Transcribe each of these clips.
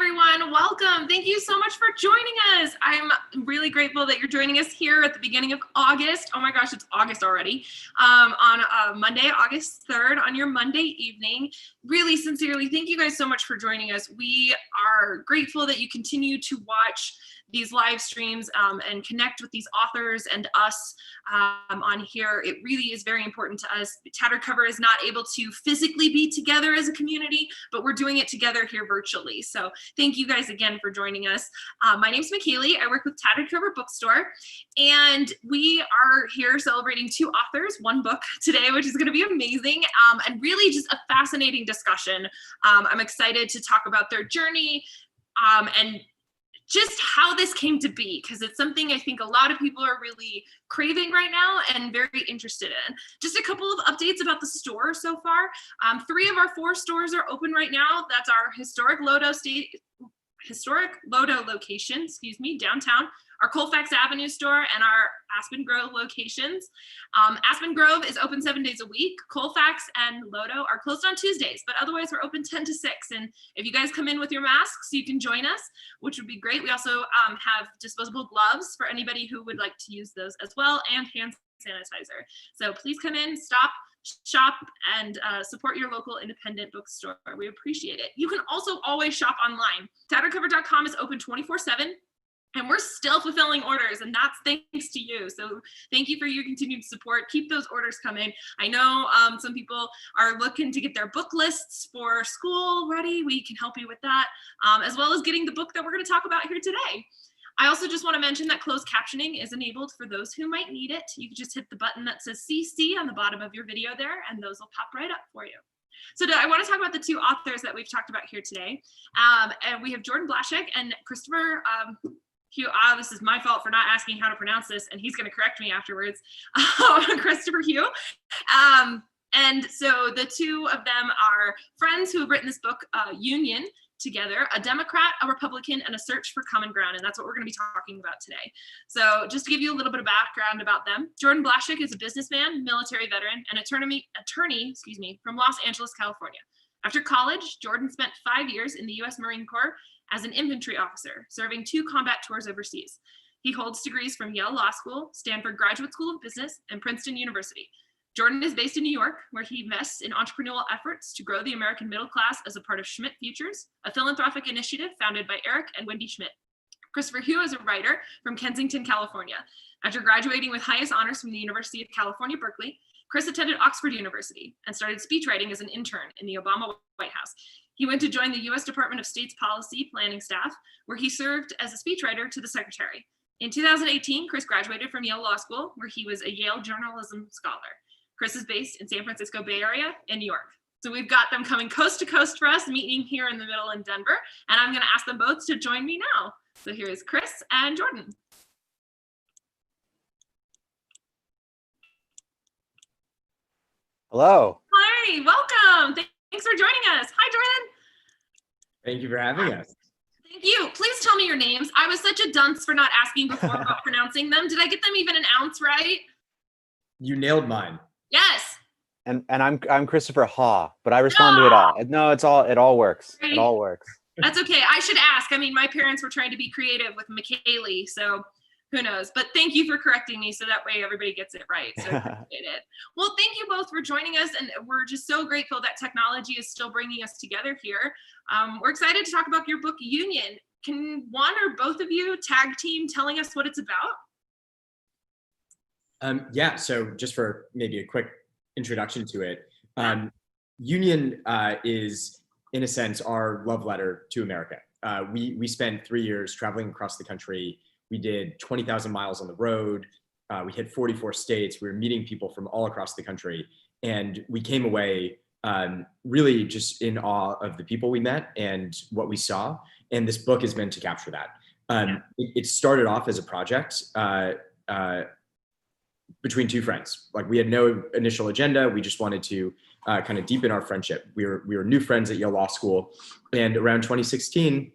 everyone. Welcome. Thank you so much for joining us. I'm really grateful that you're joining us here at the beginning of August. Oh my gosh, it's August already. On Monday, August 3rd, on your Monday evening. Really sincerely, thank you guys so much for joining us. We are grateful that you continue to watch these live streams and connect with these authors and us on here. It really is very important to us. Tattered Cover is not able to physically be together as a community, but we're doing it together here virtually. So thank you guys again for joining us. My name's McKaylee. I work with Tattered Cover Bookstore, and we are here celebrating two authors, one book today, which is going to be amazing, and really just a fascinating discussion. I'm excited to talk about their journey and just how this came to be, because it's something I think a lot of people are really craving right now and very interested in. Just a couple of updates about the store so far. 3 of our 4 stores are open right now. That's our historic Lodo location, downtown, our Colfax Avenue store, and our Aspen Grove locations. Aspen Grove is open 7 days a week. Colfax and Lodo are closed on Tuesdays, but otherwise we're open 10 to 6. And if you guys come in with your masks, you can join us, which would be great. We also have disposable gloves for anybody who would like to use those as well, and hand sanitizer. So please come in, stop, shop, and support your local independent bookstore. We appreciate it. You can also always shop online. Tatteredcover.com is open 24/7. And we're still fulfilling orders, and that's thanks to you. So thank you for your continued support. Keep those orders coming. I know some people are looking to get their book lists for school ready. We can help you with that, as well as getting the book that we're going to talk about here today. I also just want to mention that closed captioning is enabled for those who might need it. You can just hit the button that says CC on the bottom of your video there, and those will pop right up for you. So I want to talk about the 2 authors that we've talked about here today. And we have Jordan Blashek and Christopher Haugh. This is my fault for not asking how to pronounce this, and he's going to correct me afterwards. Christopher Haugh. And so the 2 of them are friends who have written this book, Union, together, a Democrat, a Republican, and a search for common ground. And that's what we're going to be talking about today. So just to give you a little bit of background about them, Jordan Blashek is a businessman, military veteran, and attorney from Los Angeles, California. After college, Jordan spent 5 years in the U.S. Marine Corps as an infantry officer, serving 2 combat tours overseas. He holds degrees from Yale Law School, Stanford Graduate School of Business, and Princeton University. Jordan is based in New York, where he invests in entrepreneurial efforts to grow the American middle class as a part of Schmidt Futures, a philanthropic initiative founded by Eric and Wendy Schmidt. Christopher Haugh is a writer from Kensington, California. After graduating with highest honors from the University of California, Berkeley, Chris attended Oxford University and started speechwriting as an intern in the Obama White House. He went to join the U.S. Department of State's policy planning staff, where he served as a speechwriter to the secretary. In 2018, Chris graduated from Yale Law School, where he was a Yale journalism scholar. Chris is based in San Francisco Bay Area in New York. So we've got them coming coast to coast for us, meeting here in the middle in Denver, and I'm going to ask them both to join me now. So here is Chris and Jordan. Hello. Hi, welcome. Thanks for joining us. Hi, Jordan. Thank you for having us. Thank you. Please tell me your names. I was such a dunce for not asking before about pronouncing them. Did I get them even an ounce right? You nailed mine. Yes. And I'm Christopher Haugh, but I respond to it all. No, it all works. Great. It all works. That's okay. I should ask. I mean, my parents were trying to be creative with McKaylee, so who knows? But thank you for correcting me, so that way everybody gets it right. So I appreciate it. Well, thank you both for joining us, and we're just so grateful that technology is still bringing us together here. We're excited to talk about your book, Union. Can one or both of you tag team telling us what it's about? Yeah, so just for maybe a quick introduction to it, Union is, in a sense, our love letter to America. We spent 3 years traveling across the country. We did 20,000 miles on the road. We hit 44 states. We were meeting people from all across the country. And we came away really just in awe of the people we met and what we saw. And this book is meant to capture that. It started off as a project between 2 friends. Like, we had no initial agenda. We just wanted to kind of deepen our friendship. We were new friends at Yale Law School. And around 2016,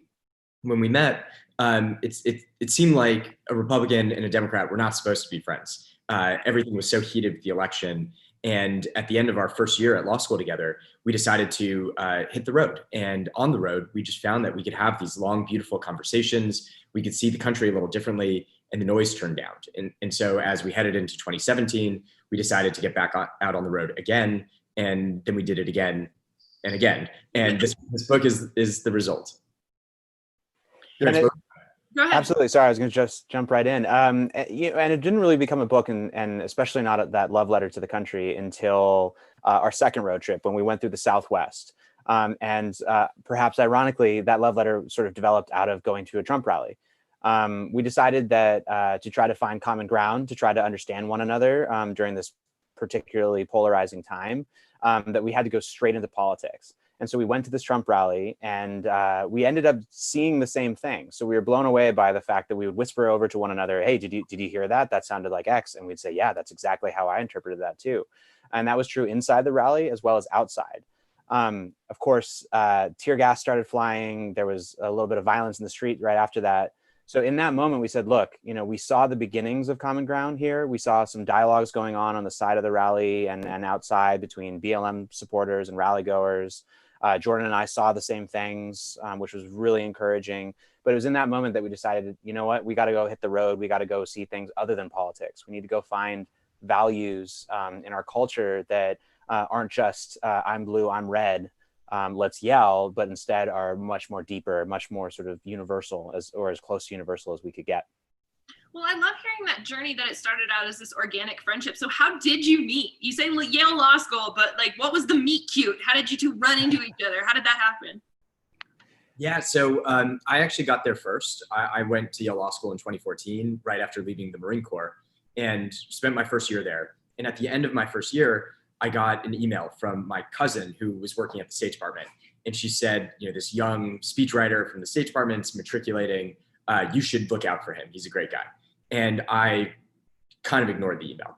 when we met, it seemed like a Republican and a Democrat were not supposed to be friends. Everything was so heated with the election. And at the end of our first year at law school together, we decided to hit the road. And on the road, we just found that we could have these long, beautiful conversations. We could see the country a little differently, and the noise turned down. And so as we headed into 2017, we decided to get back out on the road again. And then we did it again and again. And this book is the result. Go ahead. Absolutely. Sorry, I was going to just jump right in. And it didn't really become a book, and especially not that love letter to the country, until our second road trip when we went through the Southwest. And perhaps ironically, that love letter sort of developed out of going to a Trump rally. We decided that to try to find common ground, to try to understand one another during this particularly polarizing time, that we had to go straight into politics. And so we went to this Trump rally, and we ended up seeing the same thing. So we were blown away by the fact that we would whisper over to one another, "Hey, did you hear that? That sounded like X." And we'd say, "Yeah, that's exactly how I interpreted that too." And that was true inside the rally as well as outside. Of course, tear gas started flying. There was a little bit of violence in the street right after that. So in that moment, we said, look, we saw the beginnings of common ground here. We saw some dialogues going on the side of the rally and outside between BLM supporters and rally goers. Jordan and I saw the same things, which was really encouraging. But it was in that moment that we decided, you know what, we got to go hit the road. We got to go see things other than politics. We need to go find values in our culture that aren't just I'm blue, I'm red, let's yell, but instead are much more deeper, much more sort of universal, or as close to universal as we could get. Well, I love hearing that journey, that it started out as this organic friendship. So how did you meet? You say Yale Law School, but what was the meet cute? How did you two run into each other? How did that happen? Yeah, so I actually got there first. I went to Yale Law School in 2014, right after leaving the Marine Corps, and spent my first year there. And at the end of my first year, I got an email from my cousin who was working at the State Department. And she said, this young speechwriter from the State Department's matriculating. You should look out for him. He's a great guy. And I kind of ignored the email.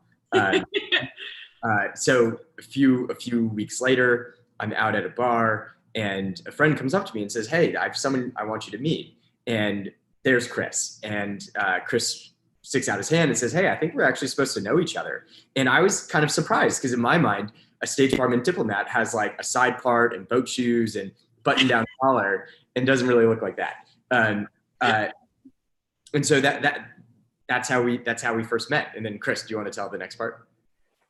So a few weeks later, I'm out at a bar, and a friend comes up to me and says, "Hey, I have someone I want you to meet." And there's Chris. And Chris sticks out his hand and says, "Hey, I think we're actually supposed to know each other." And I was kind of surprised, because in my mind, a State Department diplomat has a side part and boat shoes and button down collar, and doesn't really look like that. And so that's how we first met. And then Chris, do you want to tell the next part?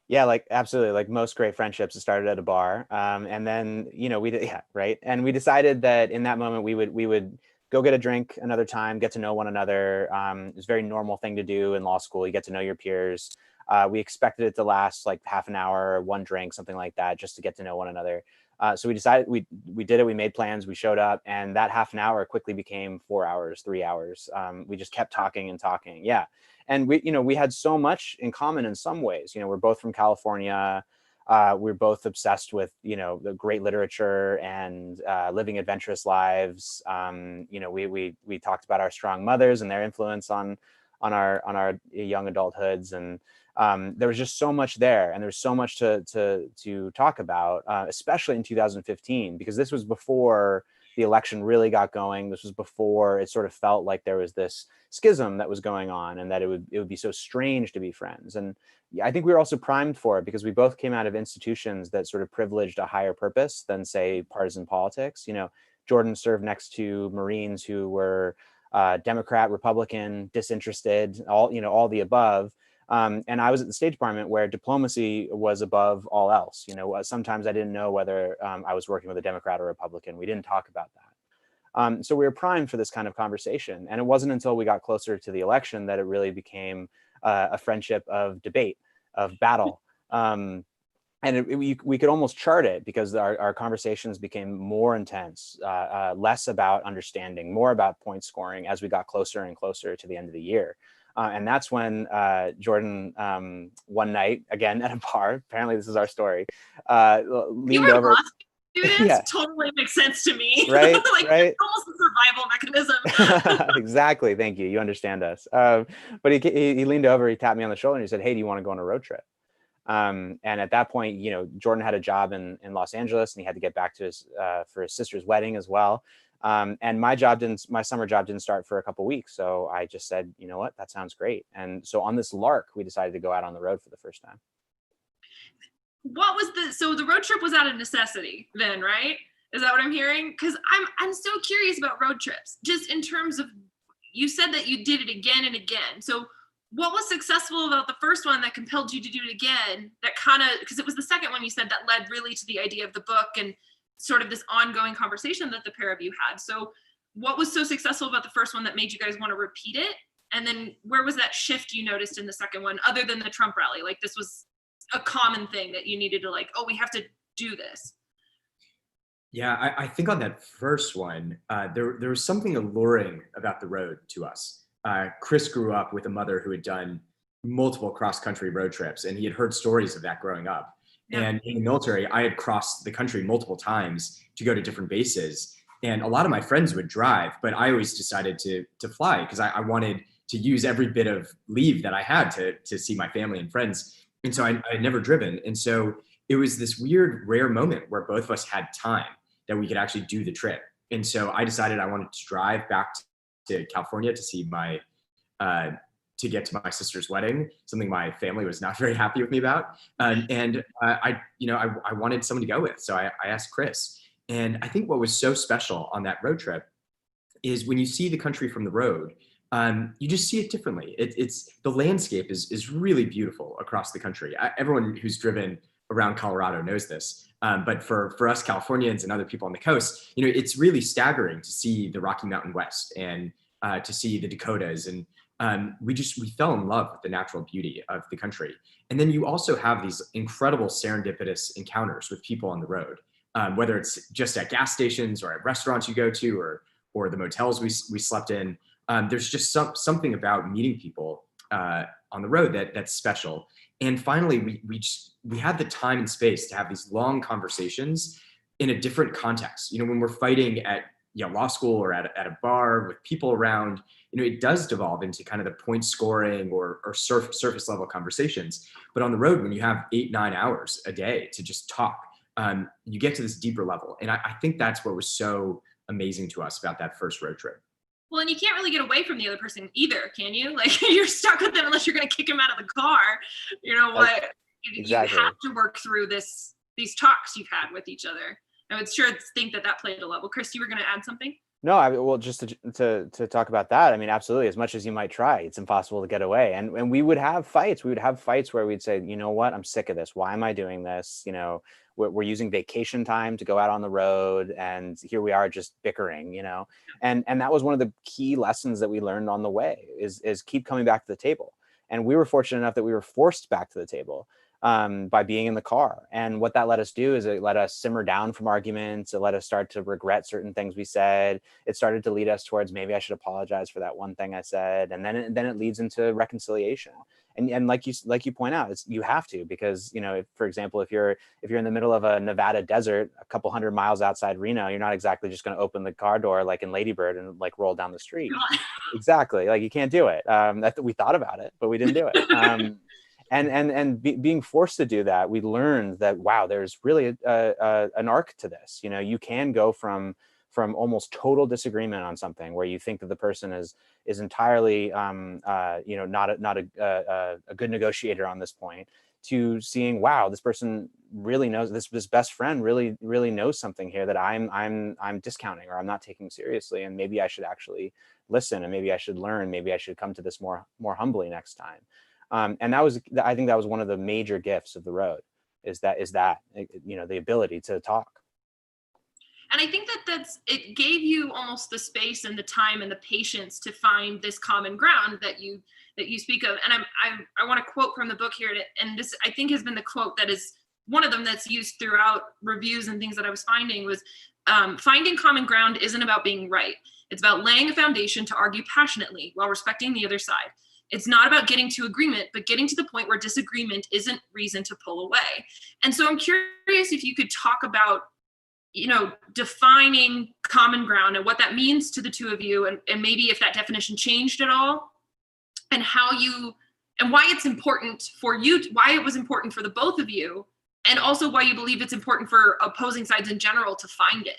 Yeah, absolutely. Like most great friendships, it started at a bar. And then, we did, yeah, right. And we decided that in that moment, we would go get a drink another time, get to know one another. It was a very normal thing to do in law school. You get to know your peers. We expected it to last half an hour, one drink, something like that, just to get to know one another. So we decided, we did it. We made plans, we showed up, and that half an hour quickly became 4 hours, 3 hours. We just kept talking and talking. Yeah. And we had so much in common in some ways. We're both from California. We're both obsessed with, the great literature and living adventurous lives. We talked about our strong mothers and their influence on our young adulthoods. And there was just so much there, and there's so much to talk about, especially in 2015, because this was before the election really got going. This was before it sort of felt like there was this schism that was going on, and that it would be so strange to be friends. And I think we were also primed for it, because we both came out of institutions that sort of privileged a higher purpose than, say, partisan politics. Jordan served next to Marines who were Democrat, Republican, disinterested, all the above. And I was at the State Department, where diplomacy was above all else. Sometimes I didn't know whether I was working with a Democrat or Republican. We didn't talk about that. So we were primed for this kind of conversation. And it wasn't until we got closer to the election that it really became a friendship of debate, of battle. And we could almost chart it, because our conversations became more intense, less about understanding, more about point scoring as we got closer and closer to the end of the year. And that's when Jordan, one night, again at a bar, apparently this is our story, leaned over. Students, yeah. Totally makes sense to me. Right, right. Almost a survival mechanism. Exactly. Thank you. You understand us. But he leaned over, he tapped me on the shoulder, and he said, "Hey, do you want to go on a road trip?" And at that point, Jordan had a job in Los Angeles, and he had to get back to for his sister's wedding as well. And my summer job didn't start for a couple of weeks. So I just said, you know what, that sounds great. And so on this lark, we decided to go out on the road for the first time. what was so the road trip was out of necessity then, right? Is that what I'm hearing? Because I'm so curious about road trips, just in terms of, you said that you did it again and again. So what was successful about the first one that compelled you to do it again? That kind of, because it was the second one you said that led really to the idea of the book and sort of this ongoing conversation that the pair of you had. So what was so successful about the first one that made you guys want to repeat it? And then where was that shift you noticed in the second one, other than the Trump rally? Like, this was a common thing that you needed to, like, oh, we have to do this. Yeah, I think on that first one, there was something alluring about the road to us. Chris grew up with a mother who had done multiple cross-country road trips, and he had heard stories of that growing up. Yeah. And in the military, I had crossed the country multiple times to go to different bases. And a lot of my friends would drive, but I always decided to fly because I wanted to use every bit of leave that I had to see my family and friends. And so I had never driven. And so it was this weird, rare moment where both of us had time that we could actually do the trip. And so I decided I wanted to drive back to California to see to get to my sister's wedding, something my family was not very happy with me about. I wanted someone to go with. So I asked Chris. And I think what was so special on that road trip is when you see the country from the road, you just see it differently. It's the landscape is really beautiful across the country. Everyone who's driven around Colorado knows this. But for us Californians and other people on the coast, it's really staggering to see the Rocky Mountain West and to see the Dakotas. And we fell in love with the natural beauty of the country. And then you also have these incredible serendipitous encounters with people on the road, whether it's just at gas stations or at restaurants you go to, or the motels we slept in. There's just something about meeting people on the road that's special. And finally, we had the time and space to have these long conversations in a different context. When we're fighting at law school or at a bar with people around, it does devolve into kind of the point scoring or surface level conversations. But on the road, when you have 8-9 hours a day to just talk, you get to this deeper level. And I think that's what was so amazing to us about that first road trip. Well, and you can't really get away from the other person either, can you? Like, you're stuck with them unless you're going to kick them out of the car. You know what? Exactly. You have to work through these talks you've had with each other. I would sure think that played a level. Chris, you were going to add something? No, well, just to talk about that, I mean, absolutely. As much as you might try, it's impossible to get away. And we would have fights. We would have fights where we'd say, you know what, I'm sick of this. Why am I doing this? We're using vacation time to go out on the road, and here we are just bickering. And that was one of the key lessons that we learned on the way is keep coming back to the table. And we were fortunate enough that we were forced back to the table by being in the car. And what that let us do is it let us simmer down from arguments. It let us start to regret certain things we said. It started to lead us towards, maybe I should apologize for that one thing I said. And then it leads into reconciliation. And like you point out, you have to, because, for example, if you're in the middle of a Nevada desert, a couple hundred miles outside Reno, you're not exactly just going to open the car door like in Lady Bird and like roll down the street. Exactly. Like, you can't do it. We thought about it, but we didn't do it. Being forced to do that, we learned that, wow, there's really an arc to this. You can go from almost total disagreement on something where you think that the person is entirely not a good negotiator on this point, to seeing, wow, this person really knows, this best friend really knows something here that I'm discounting or I'm not taking seriously, and maybe I should actually listen, and maybe I should learn, maybe I should come to this more humbly next time. And I think that was one of the major gifts of the road, is that the ability to talk. And I think it gave you almost the space and the time and the patience to find this common ground that you speak of. And I want to quote from the book here, and this, I think, has been the quote that is one of them that's used throughout reviews and things that I was finding was, finding common ground isn't about being right. It's about laying a foundation to argue passionately while respecting the other side. It's not about getting to agreement, but getting to the point where disagreement isn't reason to pull away. And so I'm curious if you could talk about, defining common ground and what that means to the two of you, and maybe if that definition changed at all, and why it's important for you, why it was important for the both of you, and also why you believe it's important for opposing sides in general to find it.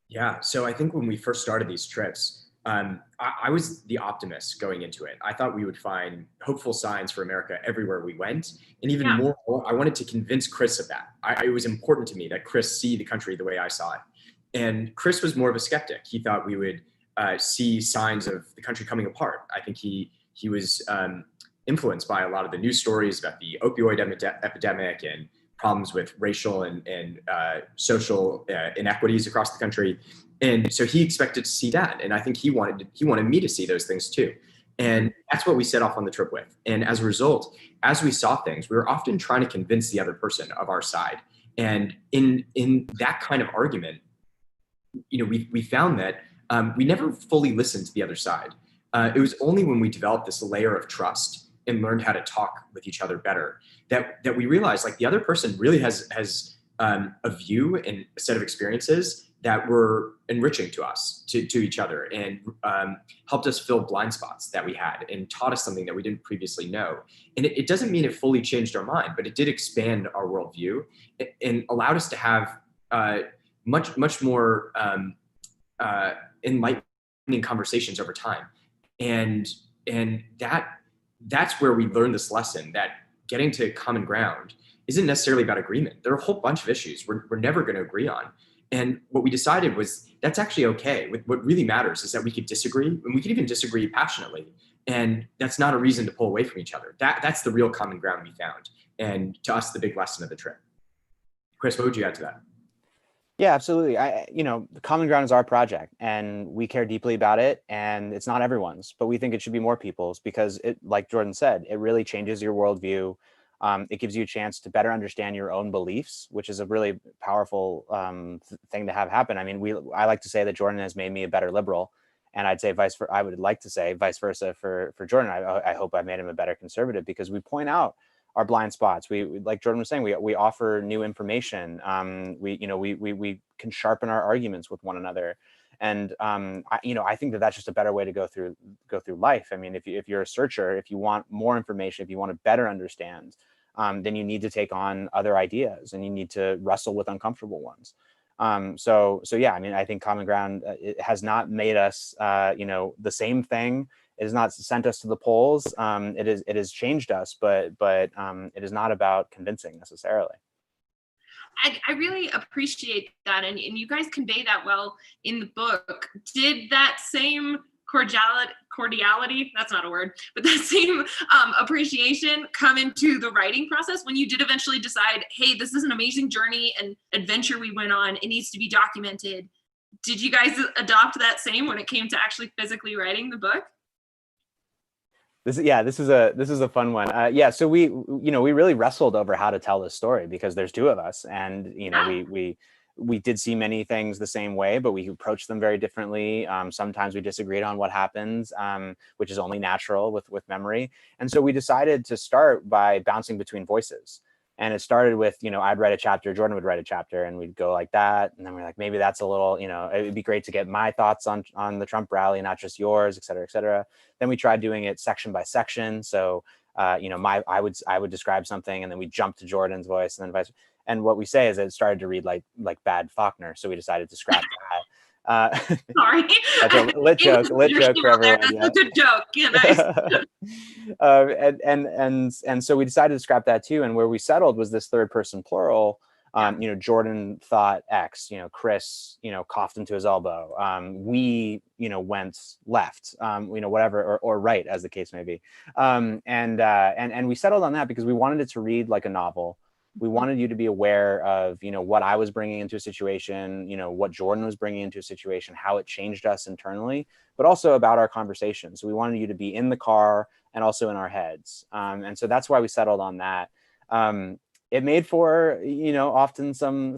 Yeah, so I think when we first started these trips, I was the optimist going into it. I thought we would find hopeful signs for America everywhere we went. And even more, I wanted to convince Chris of that. It was important to me that Chris see the country the way I saw it. And Chris was more of a skeptic. He thought we would see signs of the country coming apart. I think he was influenced by a lot of the news stories about the opioid epidemic and problems with racial and social inequities across the country. And so he expected to see that. And I think he wanted me to see those things too. And that's what we set off on the trip with. And as a result, as we saw things, we were often trying to convince the other person of our side. And in that kind of argument, we found that we never fully listened to the other side. It was only when we developed this layer of trust and learned how to talk with each other better that we realized like the other person really has a view and a set of experiences that were enriching to us, to each other, and helped us fill blind spots that we had and taught us something that we didn't previously know. And it doesn't mean it fully changed our mind, but it did expand our worldview and allowed us to have much more enlightening conversations over time. And that's where we learned this lesson that getting to common ground isn't necessarily about agreement. There are a whole bunch of issues we're never going to agree on. And what we decided was that's actually okay. What really matters is that we could disagree, and we could even disagree passionately. And that's not a reason to pull away from each other. That's the real common ground we found. And to us, the big lesson of the trip. Chris, what would you add to that? Yeah, absolutely. The Common Ground is our project and we care deeply about it, and it's not everyone's, but we think it should be more people's because it, like Jordan said, it really changes your worldview. It gives you a chance to better understand your own beliefs, which is a really powerful thing to have happen. I mean, I like to say that Jordan has made me a better liberal, and I would like to say vice versa for Jordan. I hope I made him a better conservative because we point out our blind spots. We like Jordan was saying, we offer new information. We can sharpen our arguments with one another. And I think that's just a better way to go through life. I mean, if you're a searcher, if you want more information, if you want to better understand, then you need to take on other ideas and you need to wrestle with uncomfortable ones. So yeah, I mean, I think Common Ground, it has not made us, the same thing. It has not sent us to the polls. It has changed us, but it is not about convincing necessarily. I really appreciate that. And you guys convey that well in the book. Did that same cordiality, that's not a word, but that same appreciation come into the writing process when you did eventually decide, hey, this is an amazing journey and adventure we went on. It needs to be documented. Did you guys adopt that same when it came to actually physically writing the book? This is a fun one. So we really wrestled over how to tell this story because there's two of us, and we did see many things the same way, but we approached them very differently. Sometimes we disagreed on what happens, which is only natural with memory. And so we decided to start by bouncing between voices. And it started with, I'd write a chapter, Jordan would write a chapter, and we'd go like that. And then we're like, maybe that's a little, it'd be great to get my thoughts on the Trump rally, not just yours, et cetera, et cetera. Then we tried doing it section by section. So, I would describe something and then we jump to Jordan's voice and then vice. And what we say is that it started to read like bad Faulkner. So we decided to scrap that. Sorry. That's a lit joke for everyone. That's a good joke. Yeah, nice. And so we decided to scrap that too. And where we settled was this third person plural. Jordan thought X, Chris, coughed into his elbow. We, went left, whatever, or right, as the case may be. And we settled on that because we wanted it to read like a novel. We wanted you to be aware of, what I was bringing into a situation, what Jordan was bringing into a situation, how it changed us internally, but also about our conversation. So we wanted you to be in the car and also in our heads. And so that's why we settled on that. It made for, often some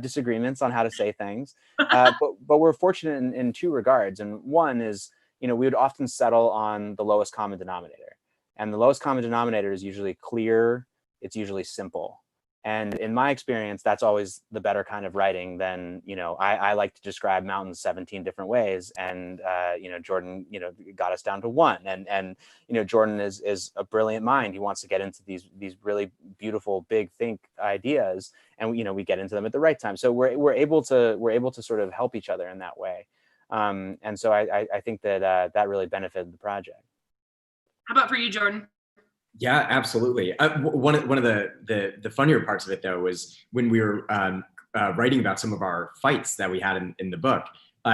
disagreements on how to say things, but we're fortunate in two regards. And one is, we would often settle on the lowest common denominator, and the lowest common denominator is usually clear. It's usually simple. And in my experience, that's always the better kind of writing than, I like to describe mountains 17 different ways. And, Jordan, got us down to one. And Jordan is a brilliant mind. He wants to get into these really beautiful, big think ideas. And, we get into them at the right time. So we're able to sort of help each other in that way. And so I think that that really benefited the project. How about for you, Jordan? Yeah, absolutely. One of the funnier parts of it though was when we were writing about some of our fights that we had in the book.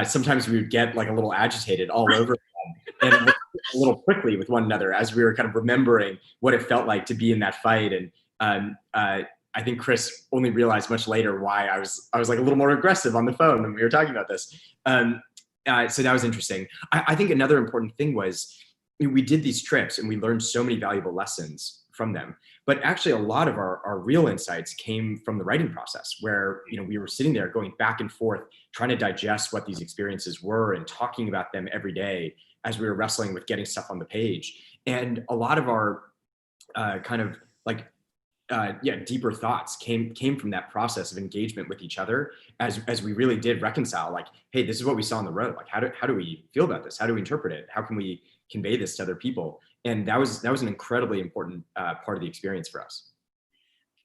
Sometimes we would get like a little agitated all over again, and a little prickly with one another as we were kind of remembering what it felt like to be in that fight. And I think Chris only realized much later why I was like a little more aggressive on the phone when we were talking about this. So that was interesting. I think another important thing was, we did these trips and we learned so many valuable lessons from them. But actually a lot of our real insights came from the writing process, where we were sitting there going back and forth, trying to digest what these experiences were and talking about them every day as we were wrestling with getting stuff on the page. And a lot of our kind of like deeper thoughts came from that process of engagement with each other, as we really did reconcile, like, hey, this is what we saw on the road. Like, how do we feel about this? How do we interpret it? How can we convey this to other people? And that was an incredibly important part of the experience for us.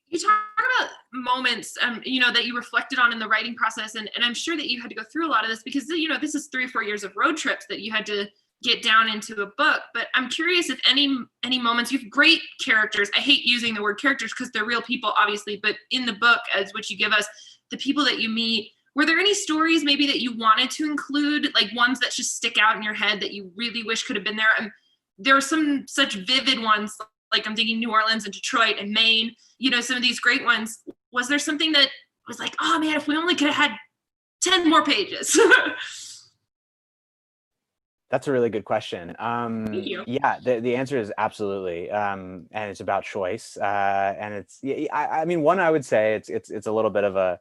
You talk about moments, that you reflected on in the writing process, and I'm sure that you had to go through a lot of this because this is 3 or 4 years of road trips that you had to get down into a book. But I'm curious if any moments, you have great characters. I hate using the word characters because they're real people, obviously, but in the book, as which you give us, the people that you meet, were there any stories maybe that you wanted to include, like ones that just stick out in your head that you really wish could have been there? And there are some such vivid ones, like I'm thinking New Orleans and Detroit and Maine, some of these great ones. Was there something that was like, oh man, if we only could have had 10 more pages? That's a really good question. Thank you. Yeah, the answer is absolutely, and it's about choice. And it's, I mean, one, I would say it's a little bit of a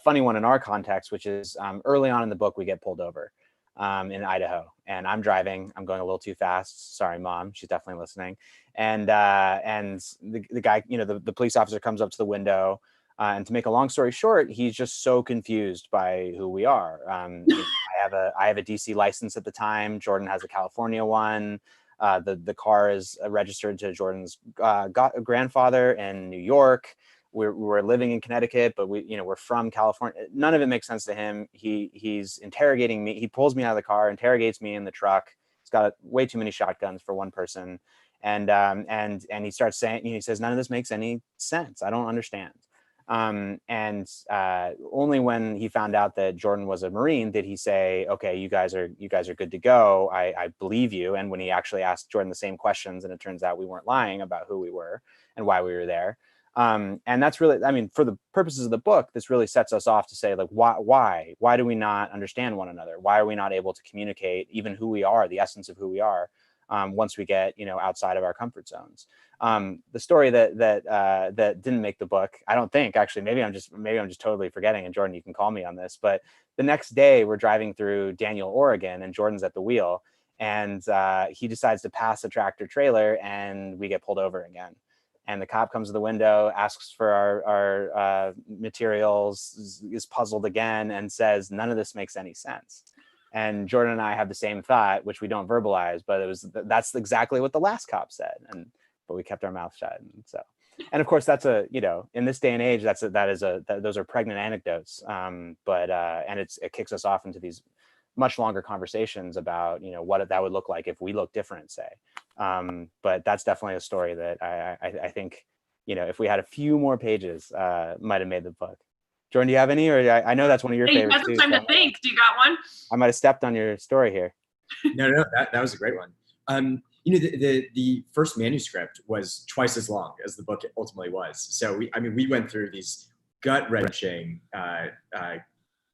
funny one in our context, which is early on in the book we get pulled over in Idaho, and I'm driving. I'm going a little too fast. Sorry, Mom. She's definitely listening. And the guy, the police officer comes up to the window. And to make a long story short, he's just so confused by who we are. I have a DC license at the time. Jordan has a California one. The car is registered to Jordan's grandfather in New York. We're living in Connecticut, but we're from California. None of it makes sense to him. He's interrogating me. He pulls me out of the car, interrogates me in the truck. He's got way too many shotguns for one person, and he starts saying, he says, none of this makes any sense. I don't understand. Only when he found out that Jordan was a Marine did he say, okay, you guys are good to go. I believe you. And when he actually asked Jordan the same questions, and it turns out we weren't lying about who we were and why we were there. And that's really, I mean, for the purposes of the book, this really sets us off to say, like, why do we not understand one another? Why are we not able to communicate even who we are, the essence of who we are, once we get, outside of our comfort zones? The story that didn't make the book, I don't think, actually, maybe I'm just totally forgetting, and Jordan, you can call me on this, but the next day we're driving through Daniel, Oregon, and Jordan's at the wheel, and he decides to pass a tractor trailer, and we get pulled over again. And the cop comes to the window, asks for our materials, is puzzled again, and says, none of this makes any sense. And Jordan and I have the same thought, which we don't verbalize, but that's exactly what the last cop said. But we kept our mouth shut. And of course, that's in this day and age, those are pregnant anecdotes. And it kicks us off into these much longer conversations about, what that would look like if we look different, say. But that's definitely a story that I think, if we had a few more pages, might have made the book. Jordan, do you have any? Or I know that's one of your favorites too. You have some time to think. Do you got one? I might have stepped on your story here. No, that was a great one. The first manuscript was twice as long as the book ultimately was. So we went through these gut-wrenching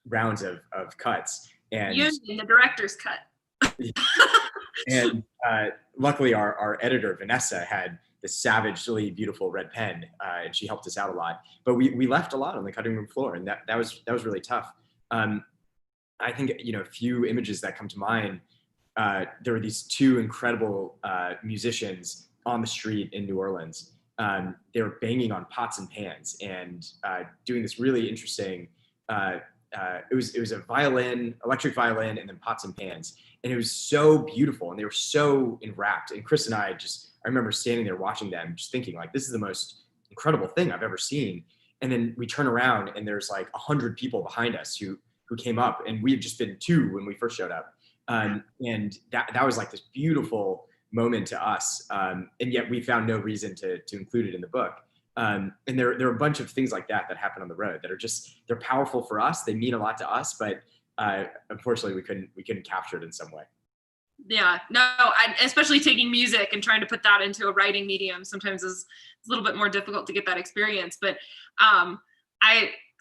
rounds of cuts. And the director's cut. And luckily our editor, Vanessa, had this savagely beautiful red pen, and she helped us out a lot. But we left a lot on the cutting room floor, and that was really tough. I think, a few images that come to mind, there were these 2 incredible musicians on the street in New Orleans. They were banging on pots and pans and doing this really interesting, it was a violin, electric violin, and then pots and pans. And it was so beautiful, and they were so enwrapped. And Chris and I remember standing there watching them, just thinking, like, this is the most incredible thing I've ever seen. And then we turn around and there's like 100 people behind us who who came up, and we had just been 2 when we first showed up. And that was like this beautiful moment to us. And yet we found no reason to include it in the book. And there are a bunch of things like that happen on the road that are they're powerful for us. They mean a lot to us, but unfortunately we couldn't capture it in some way. Yeah, no, especially taking music and trying to put that into a writing medium sometimes is a little bit more difficult to get that experience. But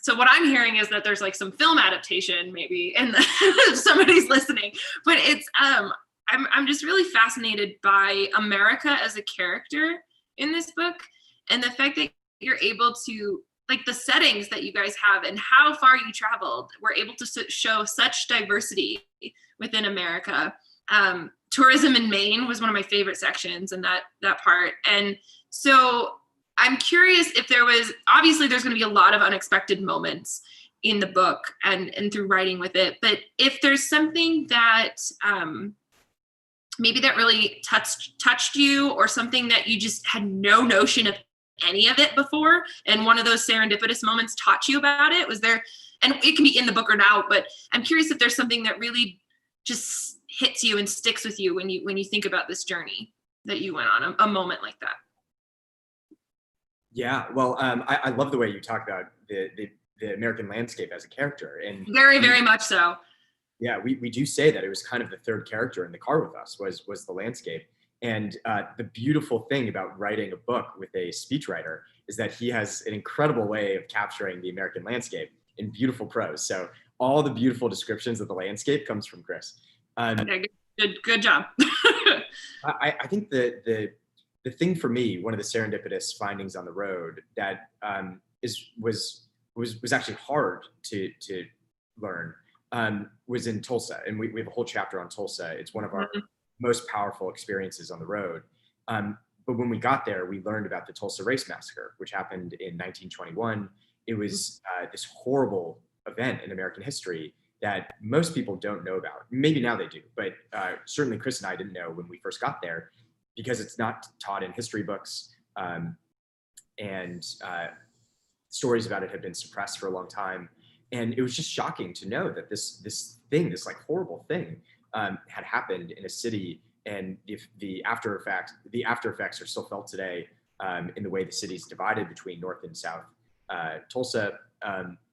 so what I'm hearing is that there's like some film adaptation maybe, and if somebody's listening, but it's I'm just really fascinated by America as a character in this book, and the fact that you're able to, like, the settings that you guys have and how far you traveled, we're able to show such diversity within America. Tourism in Maine was one of my favorite sections in that part. And so I'm curious if obviously there's going to be a lot of unexpected moments in the book and through writing with it, but if there's something that maybe that really touched you, or something that you just had no notion of any of it before, and one of those serendipitous moments taught you about it, was there, and it can be in the book or not, but I'm curious if there's something that really just hits you and sticks with you when you think about this journey that you went on, a moment like that. Yeah, well, I love the way you talk about the American landscape as a character, and very, very much so. Yeah, we do say that it was kind of the third character in the car with us was the landscape. And the beautiful thing about writing a book with a speechwriter is that he has an incredible way of capturing the American landscape in beautiful prose. So all the beautiful descriptions of the landscape comes from Chris. Okay, good job. I think the thing for me, one of the serendipitous findings on the road that was actually hard to learn was in Tulsa, and we have a whole chapter on Tulsa. It's one of our most powerful experiences on the road. But when we got there, we learned about the Tulsa Race Massacre, which happened in 1921. It was this horrible event in American history that most people don't know about. Maybe now they do, but certainly Chris and I didn't know when we first got there, because it's not taught in history books, and stories about it have been suppressed for a long time. And it was just shocking to know that this like horrible thing had happened in a city, and the after effects are still felt today in the way the city's divided between North and South Tulsa.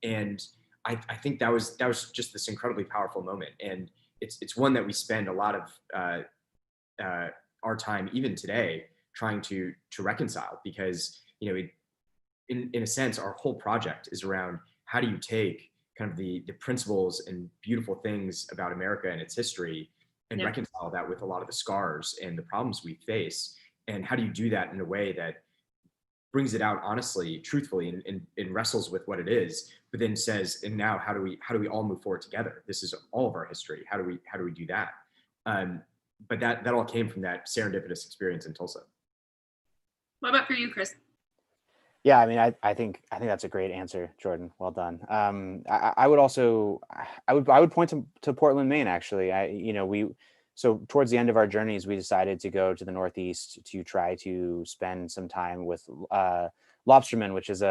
And I think that was just this incredibly powerful moment, and it's one that we spend a lot of our time even today trying to reconcile, because in a sense our whole project is around how do you take kind of the principles and beautiful things about America and its history and reconcile that with a lot of the scars and the problems we face, and how do you do that in a way that brings it out honestly, truthfully, and wrestles with what it is, but then says, and now how do we all move forward together? This is all of our history. How do we do that? But that all came from that serendipitous experience in Tulsa. What about for you, Chris? Yeah, I mean, I think that's a great answer, Jordan. Well done. I would point to Portland, Maine. Actually, so towards the end of our journeys, we decided to go to the Northeast to try to spend some time with lobstermen, which is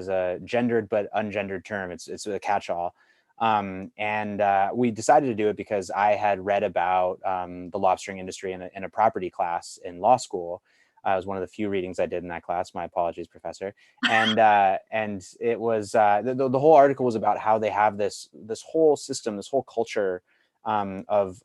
a gendered but ungendered term. It's a catch-all. And we decided to do it because I had read about the lobstering industry in a property class in law school. It was one of the few readings I did in that class. My apologies, professor. And it was the whole article was about how they have this whole system, this whole culture of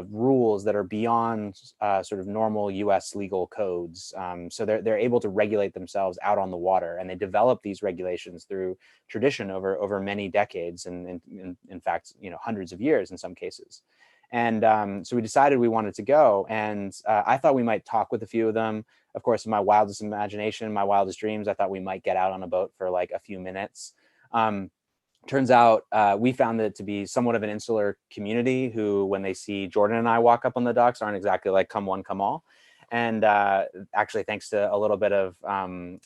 rules that are beyond sort of normal U.S. legal codes. So they're able to regulate themselves out on the water, and they develop these regulations through tradition over many decades, and in fact, hundreds of years in some cases. And so we decided we wanted to go, and I thought we might talk with a few of them. Of course, in my wildest imagination, my wildest dreams, I thought we might get out on a boat for like a few minutes. Turns out we found it to be somewhat of an insular community who, when they see Jordan and I walk up on the docks, aren't exactly like come one, come all. And actually, thanks to a little bit of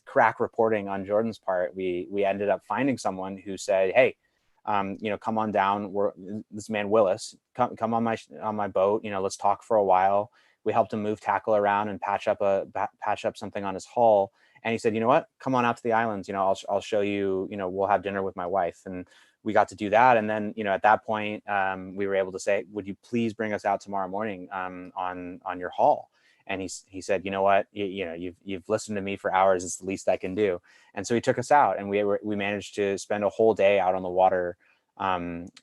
crack reporting on Jordan's part, we ended up finding someone who said, "Hey, come on down. This man Willis, come on my boat. Let's talk for a while." We helped him move tackle around and patch up something on his hull. And he said, "You know what? Come on out to the islands. I'll show you. We'll have dinner with my wife." And we got to do that. And then, at that point, we were able to say, would you please bring us out tomorrow morning on your haul? And he said, you know what, you've listened to me for hours. It's the least I can do. And so he took us out, and we managed to spend a whole day out on the water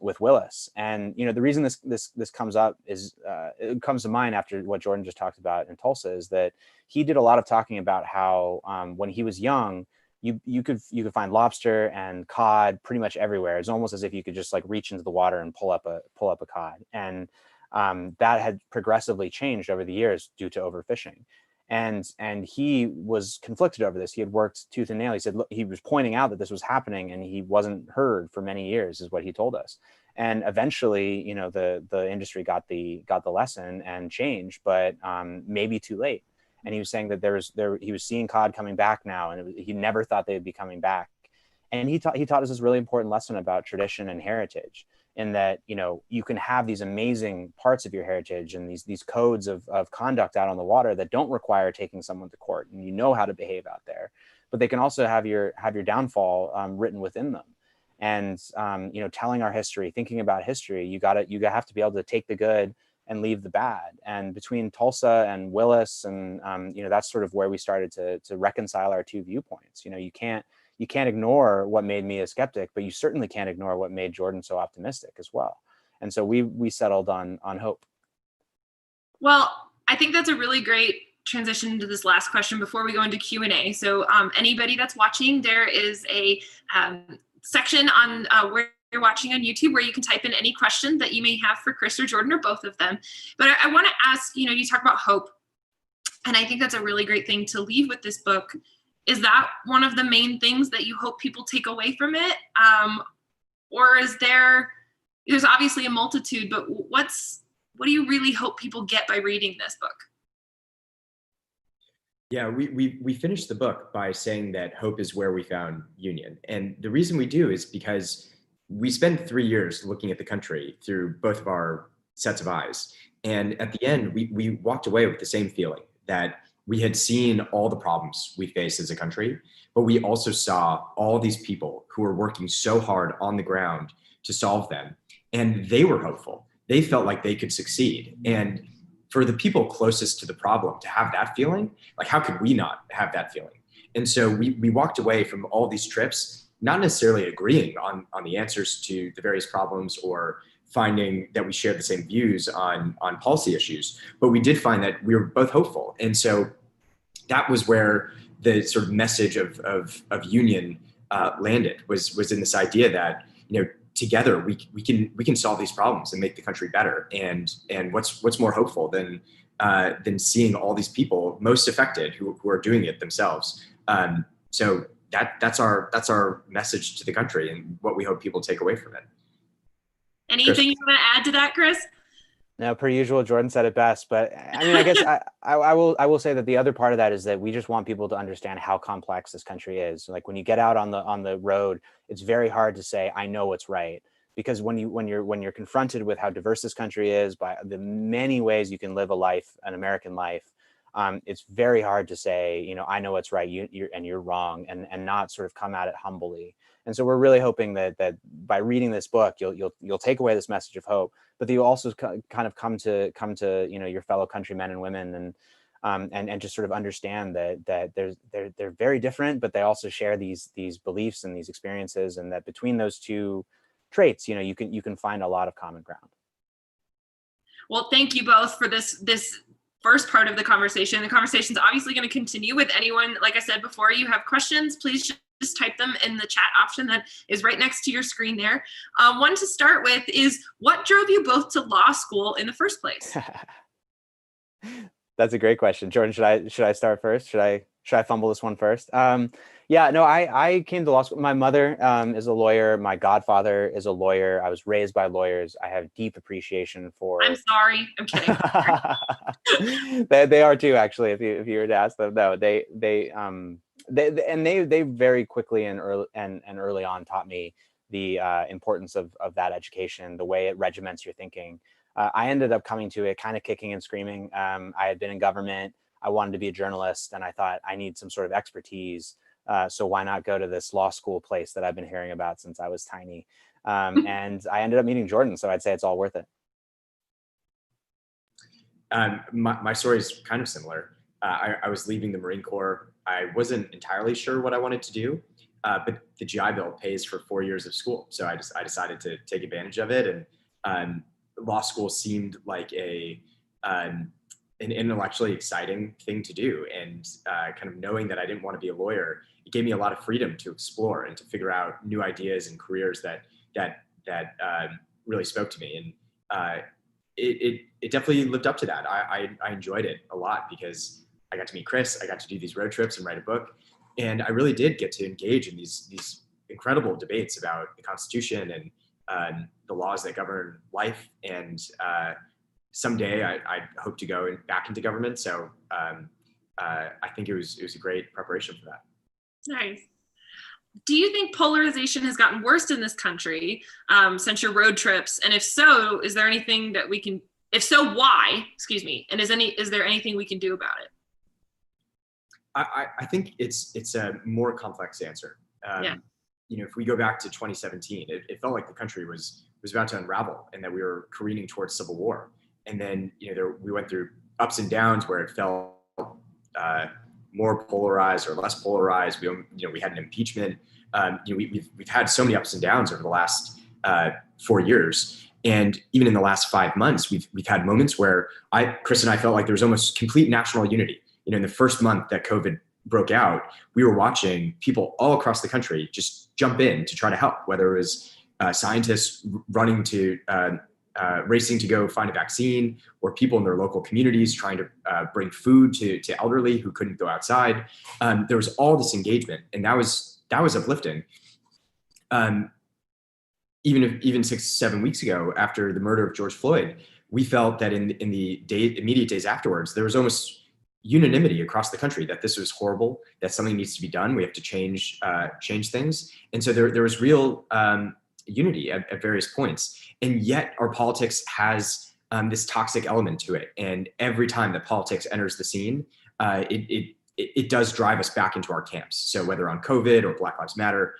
with Willis. And the reason this comes up is it comes to mind after what Jordan just talked about in Tulsa, is that he did a lot of talking about how when he was young, you could find lobster and cod pretty much everywhere. It's almost as if you could just like reach into the water and pull up a cod. And that had progressively changed over the years due to overfishing. And he was conflicted over this. He had worked tooth and nail. He said, look, he was pointing out that this was happening, and he wasn't heard for many years, is what he told us. And eventually, the industry got the lesson and changed, but maybe too late. And he was saying that he was seeing cod coming back now, and he never thought they'd be coming back. And he taught us this really important lesson about tradition and heritage, in that, you can have these amazing parts of your heritage and these codes of conduct out on the water that don't require taking someone to court, and how to behave out there, but they can also have your downfall written within them. And telling our history, thinking about history, you have to be able to take the good and leave the bad. And between Tulsa and Willis, and that's sort of where we started to reconcile our two viewpoints. You can't ignore what made me a skeptic, but you certainly can't ignore what made Jordan so optimistic as well. And so we settled on hope. Well, I think that's a really great transition into this last question before we go into Q&A. So anybody that's watching, there is a section on where you're watching on YouTube where you can type in any question that you may have for Chris or Jordan, or both of them. But I want to ask, you talk about hope, and I think that's a really great thing to leave with this book. Is that one of the main things that you hope people take away from it? Or is there's obviously a multitude, but what do you really hope people get by reading this book? Yeah, we finished the book by saying that hope is where we found union. And the reason we do is because we spent 3 years looking at the country through both of our sets of eyes. And at the end, we walked away with the same feeling, that we had seen all the problems we face as a country, but we also saw all these people who were working so hard on the ground to solve them. And they were hopeful. They felt like they could succeed. And for the people closest to the problem to have that feeling, like, how could we not have that feeling? And so we walked away from all these trips, not necessarily agreeing on the answers to the various problems, or finding that we shared the same views on policy issues, but we did find that we were both hopeful. And so that was where the sort of message of union landed, was in this idea that, together we can solve these problems and make the country better. And what's more hopeful than seeing all these people most affected who are doing it themselves. So that's our message to the country, and what we hope people take away from it. Anything Chris? you want to add to that, Chris? No, per usual, Jordan said it best. But I mean, I guess I will say that the other part of that is that we just want people to understand how complex this country is. Like, when you get out on the road, it's very hard to say, I know what's right, because when you're confronted with how diverse this country is, by the many ways you can live a life, an American life, it's very hard to say, I know what's right, you're wrong, and not sort of come at it humbly. And so we're really hoping that by reading this book, you'll take away this message of hope, but that you'll also kind of come to your fellow countrymen and women, and just sort of understand that they're very different, but they also share these beliefs and these experiences, and that between those two traits, you can find a lot of common ground. Well, thank you both for this first part of the conversation. The conversation is obviously going to continue with anyone. Like I said before, you have questions, please just type them in the chat option that is right next to your screen there. One to start with is, what drove you both to law school in the first place? That's a great question. Jordan, should I start first? Should I fumble this one first? Yeah, no, I came to law school. My mother is a lawyer. My godfather is a lawyer. I was raised by lawyers. I have deep appreciation for. I'm sorry. I'm kidding. They are too, actually. If you were to ask them, no, they very quickly and early on taught me the importance of that education, the way it regiments your thinking. I ended up coming to it kind of kicking and screaming. I had been in government. I wanted to be a journalist, and I thought I need some sort of expertise. So why not go to this law school place that I've been hearing about since I was tiny? And I ended up meeting Jordan. So I'd say it's all worth it. My story is kind of similar. I was leaving the Marine Corps. I wasn't entirely sure what I wanted to do, but the GI Bill pays for 4 years of school. So I decided to take advantage of it. And law school seemed like an intellectually exciting thing to do. And kind of knowing that I didn't want to be a lawyer, it gave me a lot of freedom to explore and to figure out new ideas and careers that really spoke to me. And it definitely lived up to that. I enjoyed it a lot because I got to meet Chris. I got to do these road trips and write a book. And I really did get to engage in these incredible debates about the Constitution and the laws that govern life. And someday I hope to go back into government. So I think it was a great preparation for that. Nice. Do you think polarization has gotten worse in this country since your road trips? And if so, is there anything that we can, if so, why, excuse me, and is there anything we can do about it? I think it's a more complex answer. If we go back to 2017, it felt like the country was about to unravel and that we were careening towards civil war. And then, we went through ups and downs where it felt more polarized or less polarized. We had an impeachment. We've had so many ups and downs over the last 4 years. And even in the last 5 months, we've had moments where Chris and I felt like there was almost complete national unity. In the first month that COVID broke out, we were watching people all across the country just jump in to try to help, whether it was scientists running to racing to go find a vaccine, or people in their local communities trying to bring food to elderly who couldn't go outside. There was all this engagement, and that was uplifting. Even 6-7 weeks ago, after the murder of George Floyd, we felt that in the immediate days afterwards, there was almost unanimity across the country that this was horrible, that something needs to be done. We have to change things. And so there was real unity at various points. And yet our politics has this toxic element to it. And every time that politics enters the scene, it does drive us back into our camps. So whether on COVID or Black Lives Matter,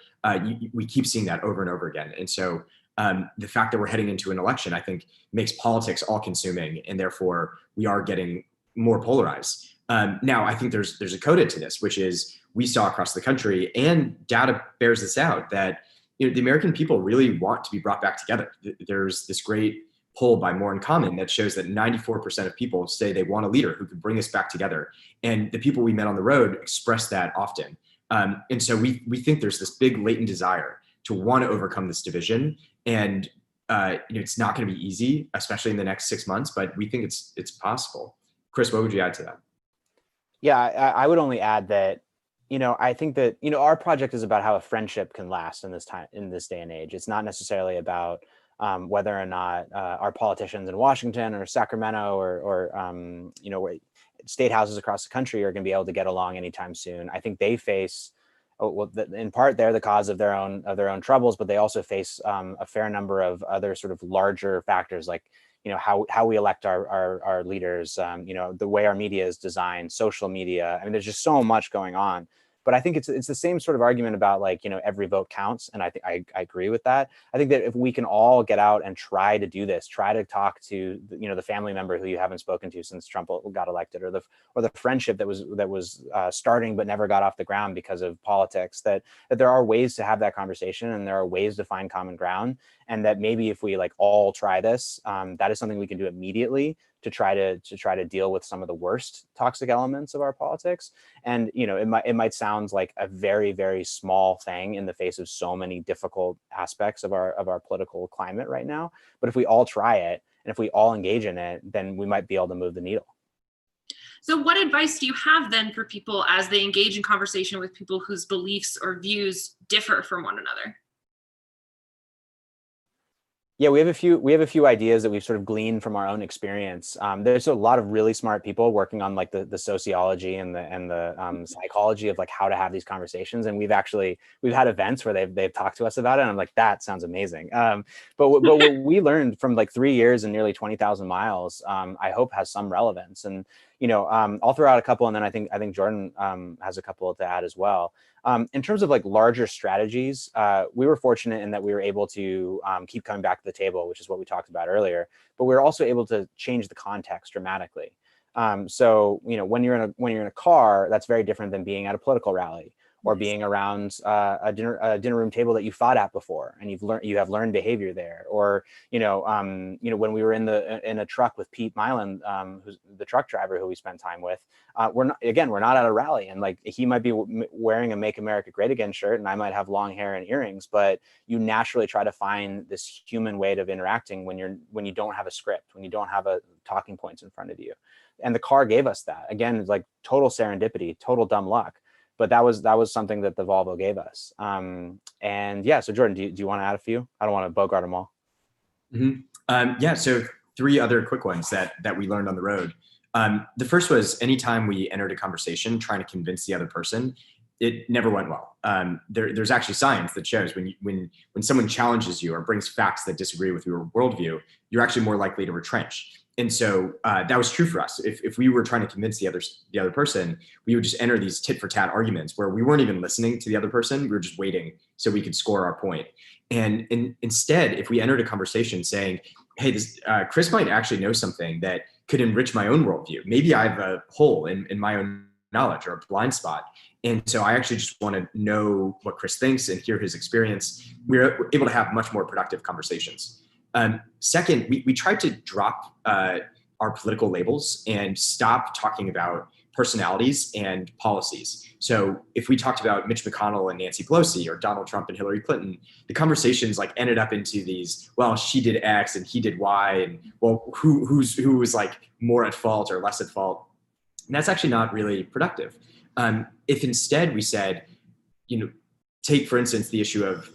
we keep seeing that over and over again. And so the fact that we're heading into an election, I think, makes politics all consuming, and therefore we are getting more polarized. Now, I think there's a coda to this, which is we saw across the country, and data bears this out, that the American people really want to be brought back together. There's this great poll by More in Common that shows that 94% of people say they want a leader who could bring us back together. And the people we met on the road express that often. And so we think there's this big latent desire to want to overcome this division. And it's not going to be easy, especially in the next 6 months, but we think it's possible. Chris, what would you add to that? Yeah, I would only add that, I think that, our project is about how a friendship can last in this day and age. It's not necessarily about whether or not our politicians in Washington or Sacramento or state houses across the country are going to be able to get along anytime soon. I think they face, in part, they're the cause of their own troubles, but they also face a fair number of other sort of larger factors, like how we elect our leaders, the way our media is designed, social media. I mean, there's just so much going on. But I think it's the same sort of argument about every vote counts. And I think I agree with that. I think that if we can all get out and try to do this, try to talk to the family member who you haven't spoken to since Trump got elected, or the friendship that was starting but never got off the ground because of politics, that there are ways to have that conversation, and there are ways to find common ground. And that maybe if we all try this, that is something we can do immediately to try to deal with some of the worst toxic elements of our politics. And it might sound like a very, very small thing in the face of so many difficult aspects of our political climate right now. But if we all try it, and if we all engage in it, then we might be able to move the needle. So what advice do you have then for people as they engage in conversation with people whose beliefs or views differ from one another? Yeah, we have a few ideas that we've sort of gleaned from our own experience. There's a lot of really smart people working on the sociology and the psychology of how to have these conversations. And we've had events where they've talked to us about it. And I'm like, that sounds amazing. But what we learned from 3 years and nearly 20,000 miles, I hope has some relevance. And I'll throw out a couple, and then I think Jordan has a couple to add as well. In terms of like larger strategies, we were fortunate in that we were able to keep coming back to the table, which is what we talked about earlier. But we were also able to change the context dramatically. So when you're in a car, that's very different than being at a political rally or being around a dinner room table that you fought at before, and you have learned behavior there. Or when we were in a truck with Pete Mylan, who's the truck driver who we spent time with, we're not at a rally, and like he might be wearing a "Make America Great Again" shirt, and I might have long hair and earrings, but you naturally try to find this human way of interacting when you don't have a script, when you don't have a talking points in front of you. And the car gave us that. Again, like total serendipity, total dumb luck. But that was something that the Volvo gave us. And yeah, so Jordan, do you want to add a few? I don't want to bogart them all. Yeah, so 3 other quick ones that we learned on the road. The first was anytime we entered a conversation trying to convince the other person, it never went well. There's actually science that shows when someone challenges you or brings facts that disagree with your worldview, you're actually more likely to retrench. And so that was true for us. If we were trying to convince the other person, we would just enter these tit for tat arguments where we weren't even listening to the other person. We were just waiting so we could score our point. And instead, if we entered a conversation saying, hey, Chris might actually know something that could enrich my own worldview. Maybe I have a hole in my own knowledge or a blind spot. And so I actually just want to know what Chris thinks and hear his experience. We're able to have much more productive conversations. Second, we tried to drop our political labels and stop talking about personalities and policies. So if we talked about Mitch McConnell and Nancy Pelosi or Donald Trump and Hillary Clinton, the conversations like ended up into these, well, she did X and he did Y, and well, who was like more at fault or less at fault. And that's actually not really productive. If instead we said, take for instance the issue of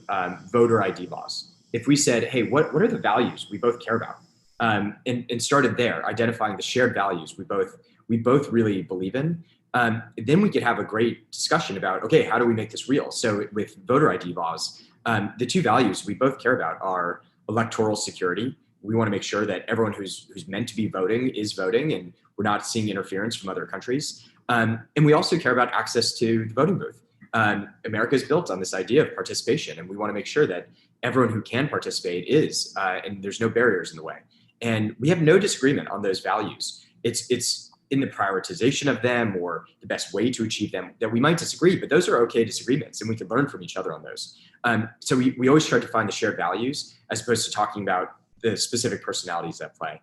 voter ID laws. If we said, hey, what are the values we both care about? And started there, identifying the shared values we both really believe in, then we could have a great discussion about, okay, how do we make this real? So with voter ID laws, the 2 values we both care about are electoral security. We want to make sure that everyone who's meant to be voting is voting, and we're not seeing interference from other countries. And we also care about access to the voting booth. America is built on this idea of participation, and we want to make sure that everyone who can participate is, and there's no barriers in the way. And we have no disagreement on those values. It's in the prioritization of them or the best way to achieve them that we might disagree, but those are okay disagreements, and we can learn from each other on those. So we always try to find the shared values as opposed to talking about the specific personalities at play.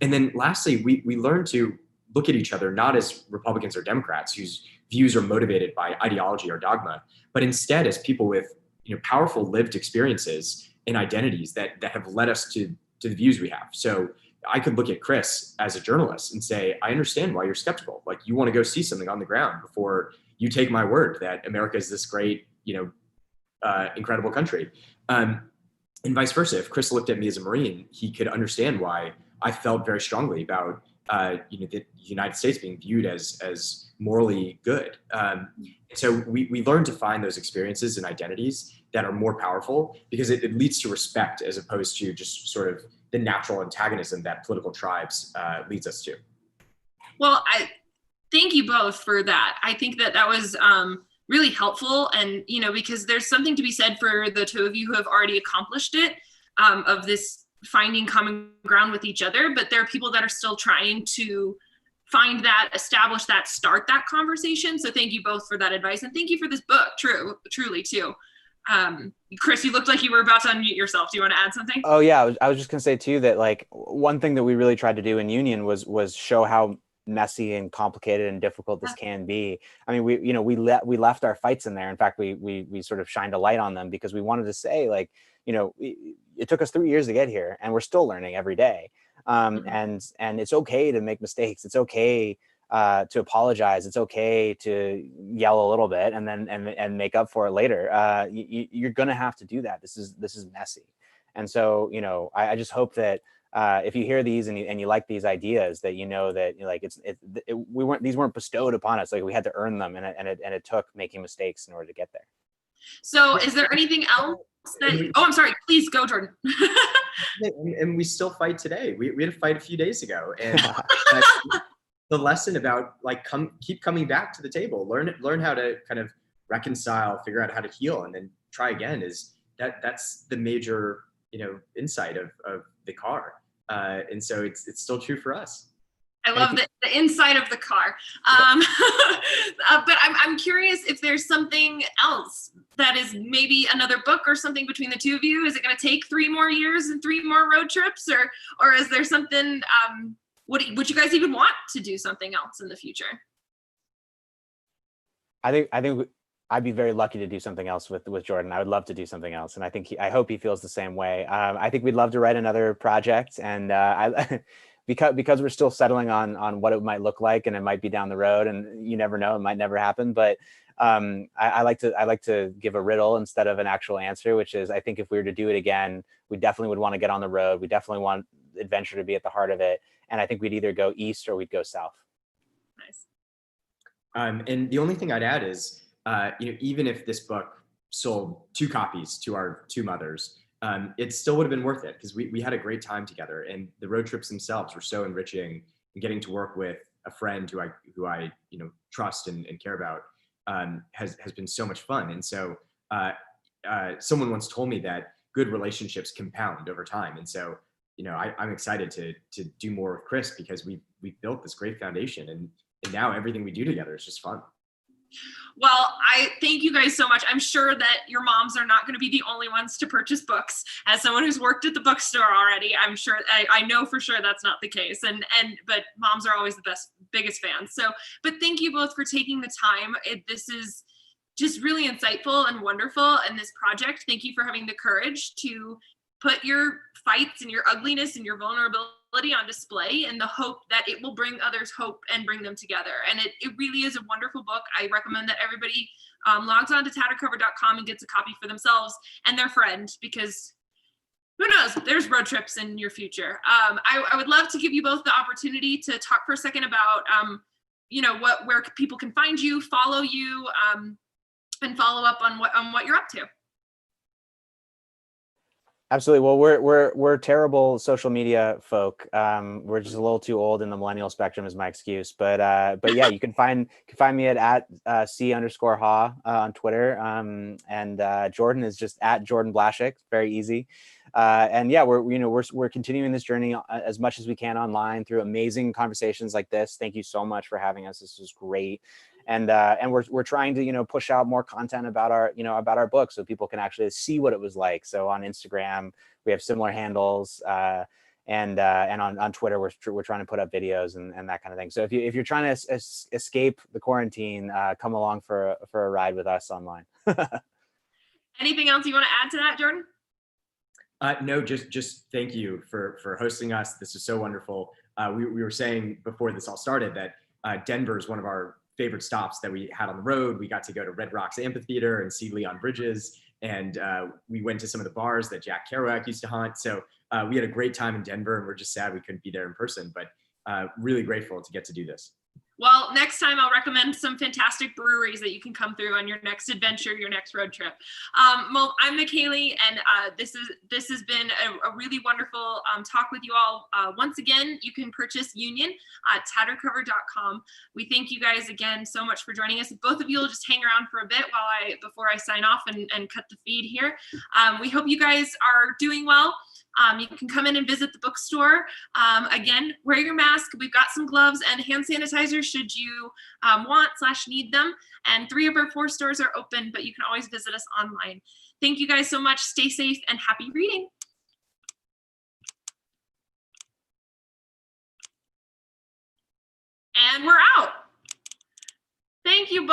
And then lastly, we learn to look at each other not as Republicans or Democrats whose views are motivated by ideology or dogma, but instead as people with powerful lived experiences and identities that have led us to the views we have. So I could look at Chris as a journalist and say, I understand why you're skeptical. Like, you want to go see something on the ground before you take my word that America is this great, incredible country. And vice versa. If Chris looked at me as a Marine, he could understand why I felt very strongly about the United States being viewed as morally good. So we learn to find those experiences and identities that are more powerful because it leads to respect as opposed to just sort of the natural antagonism that political tribes leads us to. Well, I thank you both for that. I think that was really helpful, and because there's something to be said for the 2 of you who have already accomplished it, of this finding common ground with each other, but there are people that are still trying to find that, establish that, start that conversation. So thank you both for that advice, and thank you for this book, truly too. Chris, you looked like you were about to unmute yourself. Do you want to add something? Oh yeah, I was just gonna say too that like one thing that we really tried to do in Union was show how messy and complicated and difficult this can be. I mean, we left our fights in there. In fact, we sort of shined a light on them because we wanted to say, like, it took us 3 years to get here, and we're still learning every day. And it's okay to make mistakes. It's okay to apologize. It's okay to yell a little bit and then make up for it later. You're gonna have to do that. This is messy. And so, I just hope that if you hear these and you like these ideas, that that like these weren't bestowed upon us. Like, we had to earn them, and it took making mistakes in order to get there. So is there anything else that, I'm sorry, please go, Jordan. And we still fight today. We had a fight a few days ago, and the lesson about like keep coming back to the table, learn how to kind of reconcile, figure out how to heal, and then try again. That's the major, insight of the car. And so it's still true for us. I love the inside of the car. But I'm curious if there's something else that is maybe another book or something between the two of you. Is it going to take 3 more years and 3 more road trips, or is there something? Would you guys even want to do something else in the future? I think I'd be very lucky to do something else with Jordan. I would love to do something else, and I hope he feels the same way. I think we'd love to write another project, and because we're still settling on what it might look like, and it might be down the road, and you never know, it might never happen. But I like to give a riddle instead of an actual answer, which is, I think if we were to do it again, we definitely would want to get on the road. We definitely want adventure to be at the heart of it, and I think we'd either go east or we'd go south. Nice. And the only thing I'd add is, even if this book sold 2 copies to our 2 mothers, it still would have been worth it, because we had a great time together, and the road trips themselves were so enriching. And getting to work with a friend who I trust and care about has been so much fun. And so someone once told me that good relationships compound over time. And so I'm excited to do more with Chris, because we built this great foundation, and now everything we do together is just fun. Well, I thank you guys so much. I'm sure that your moms are not going to be the only ones to purchase books. As someone who's worked at the bookstore already, I'm sure, I know for sure that's not the case. But moms are always the biggest fans. So, but thank you both for taking the time. This is just really insightful and wonderful. And this project, thank you for having the courage to put your fights and your ugliness and your vulnerability on display, in the hope that it will bring others hope and bring them together. And it really is a wonderful book. I recommend that everybody logs on to tattercover.com and gets a copy for themselves and their friend, because who knows, there's road trips in your future. I would love to give you both the opportunity to talk for a second about where people can find you, follow you, and follow up on what you're up to. Absolutely. Well, we're terrible social media folk. We're just a little too old in the millennial spectrum, is my excuse. But yeah, you can find me at C_Haugh on Twitter. And Jordan is just at Jordan Blashek. Very easy. And yeah, we're continuing this journey as much as we can online through amazing conversations like this. Thank you so much for having us. This was great. And we're trying to push out more content about our book, so people can actually see what it was like. So on Instagram we have similar handles, and on Twitter we're trying to put up videos and that kind of thing. So if you're trying to escape the quarantine, come along for a ride with us online. Anything else you want to add to that, Jordan? No, just thank you for hosting us. This is so wonderful. We were saying before this all started that Denver is one of our favorite stops that we had on the road. We got to go to Red Rocks Amphitheater and see Leon Bridges, and we went to some of the bars that Jack Kerouac used to haunt. So we had a great time in Denver, and we're just sad we couldn't be there in person, but really grateful to get to do this. Well, next time I'll recommend some fantastic breweries that you can come through on your next adventure, your next road trip. Well, I'm McKaylee, and this has been a really wonderful talk with you all. Once again, you can purchase Union at tattercover.com. We thank you guys again so much for joining us. If both of you will just hang around for a bit before I sign off and cut the feed here. We hope you guys are doing well. You can come in and visit the bookstore. Again, wear your mask. We've got some gloves and hand sanitizer should you want/need them. And 3 of our 4 stores are open, but you can always visit us online. Thank you guys so much. Stay safe and happy reading. And we're out. Thank you both.